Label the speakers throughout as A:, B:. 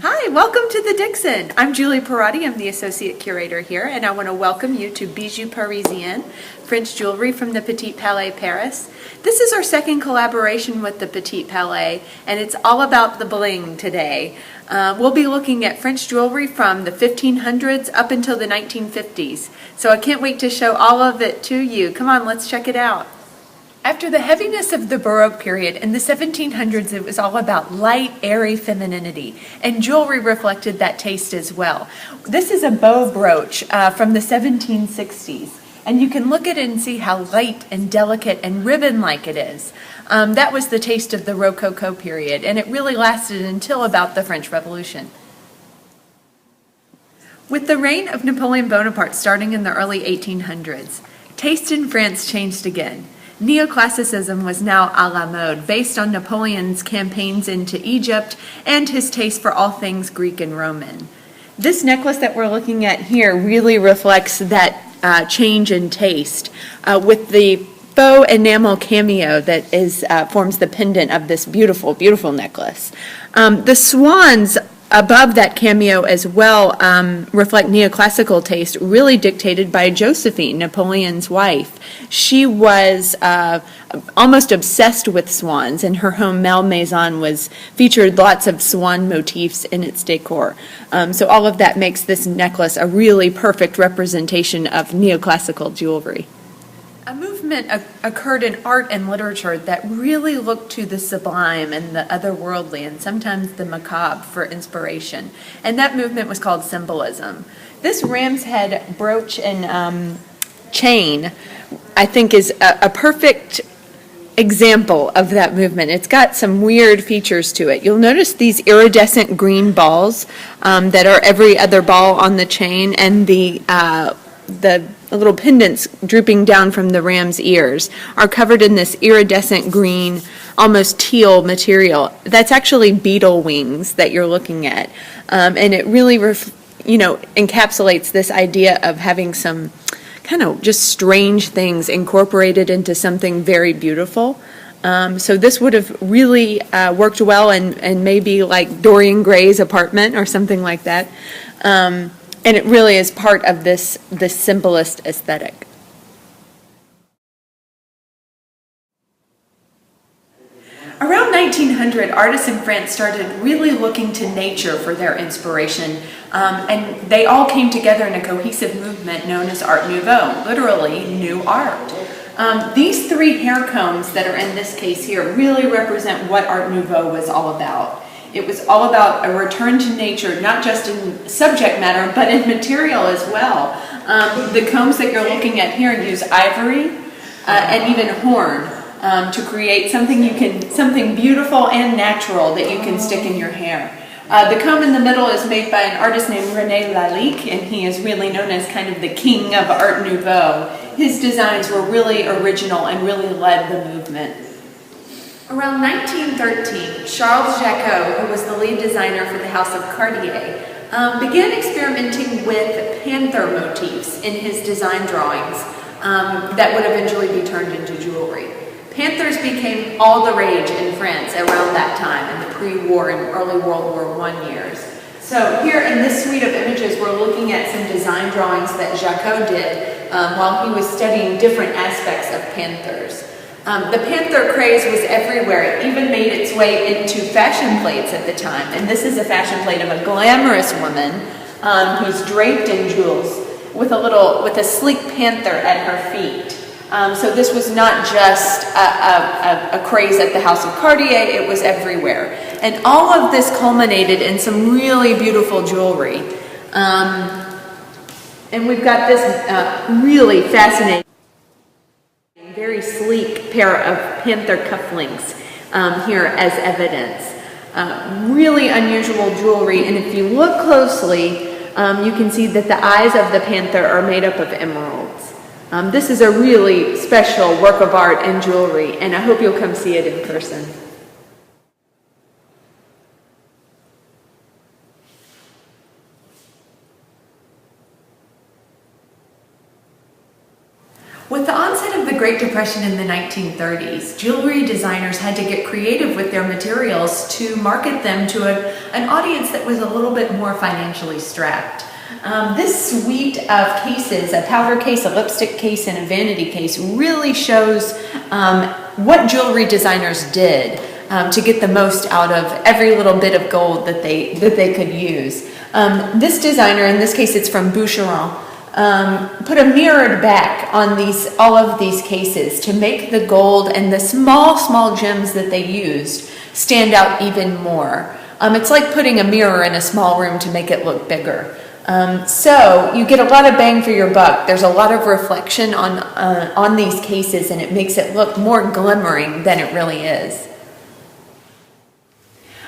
A: Hi, welcome to the Dixon. I'm Julie Perotti. I'm the Associate Curator here, and I want to welcome you to Bijoux Parisiens, French jewelry from the Petit Palais, Paris. This is our second collaboration with the Petit Palais, and it's all about the bling today. We'll be looking at French jewelry from the 1500s up until the 1950s. So I can't wait to show all of it to you. Come on, let's check it out. After the heaviness of the Baroque period, in the 1700s it was all about light, airy femininity, and jewelry reflected that taste as well. This is a bow brooch from the 1760s, and you can look at it and see how light and delicate and ribbon-like it is. That was the taste of the Rococo period, and it really lasted until about the French Revolution. With the reign of Napoleon Bonaparte starting in the early 1800s, taste in France changed again. Neoclassicism was now à la mode, based on Napoleon's campaigns into Egypt and his taste for all things Greek and Roman. This necklace that we're looking at here really reflects that change in taste, with the faux enamel cameo that forms the pendant of this beautiful, beautiful necklace. The swans above that cameo as well reflect neoclassical taste, really dictated by Josephine, Napoleon's wife. She was almost obsessed with swans, and her home Malmaison featured lots of swan motifs in its decor. So all of that makes this necklace a really perfect representation of neoclassical jewelry. A movement occurred in art and literature that really looked to the sublime and the otherworldly and sometimes the macabre for inspiration. And that movement was called symbolism. This ram's head brooch and chain, I think, is a perfect example of that movement. It's got some weird features to it. You'll notice these iridescent green balls that are every other ball on the chain, and the little pendants drooping down from the ram's ears are covered in this iridescent green, almost teal material. That's actually beetle wings that you're looking at. And it really encapsulates this idea of having some kind of just strange things incorporated into something very beautiful. So this would have really worked well and maybe like Dorian Gray's apartment or something like that. And it really is part of this symbolist aesthetic. Around 1900, artists in France started really looking to nature for their inspiration, and they all came together in a cohesive movement known as Art Nouveau, literally new art. These three hair combs that are in this case here really represent what Art Nouveau was all about. It was all about a return to nature, not just in subject matter, but in material as well. The combs that you're looking at here use ivory and even horn to create something beautiful and natural that you can stick in your hair. The comb in the middle is made by an artist named René Lalique, and he is really known as kind of the king of Art Nouveau. His designs were really original and really led the movement. Around 1913, Charles Jacquot, who was the lead designer for the House of Cartier, began experimenting with panther motifs in his design drawings that would eventually be turned into jewelry. Panthers became all the rage in France around that time, in the pre-war and early World War I years. So here in this suite of images, we're looking at some design drawings that Jacquot did while he was studying different aspects of panthers. The panther craze was everywhere. It even made its way into fashion plates at the time. And this is a fashion plate of a glamorous woman who's draped in jewels with a sleek panther at her feet. So this was not just a craze at the House of Cartier, it was everywhere. And all of this culminated in some really beautiful jewelry. And we've got this really fascinating, very sleek pair of panther cufflinks here as evidence. Really unusual jewelry, and if you look closely, you can see that the eyes of the panther are made up of emeralds. This is a really special work of art and jewelry, and I hope you'll come see it in person. With the onset of the Great Depression in the 1930s, jewelry designers had to get creative with their materials to market them to an audience that was a little bit more financially strapped. This suite of cases, a powder case, a lipstick case, and a vanity case, really shows what jewelry designers did to get the most out of every little bit of gold that they could use. This designer, in this case it's from Bijoux, put a mirrored back on all of these cases to make the gold and the small gems that they used stand out even more. It's like putting a mirror in a small room to make it look bigger. So you get a lot of bang for your buck. There's a lot of reflection on these cases, and it makes it look more glimmering than it really is.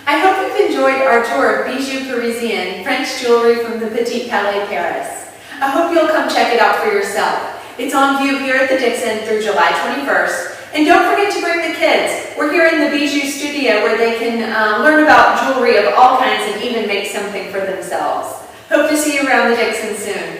A: I hope you've enjoyed our tour of Bijoux Parisiens, French jewelry from the Petit Palais, Paris. I hope you'll come check it out for yourself. It's on view here at the Dixon through July 21st. And don't forget to bring the kids. We're here in the Bijoux studio where they can learn about jewelry of all kinds and even make something for themselves. Hope to see you around the Dixon soon.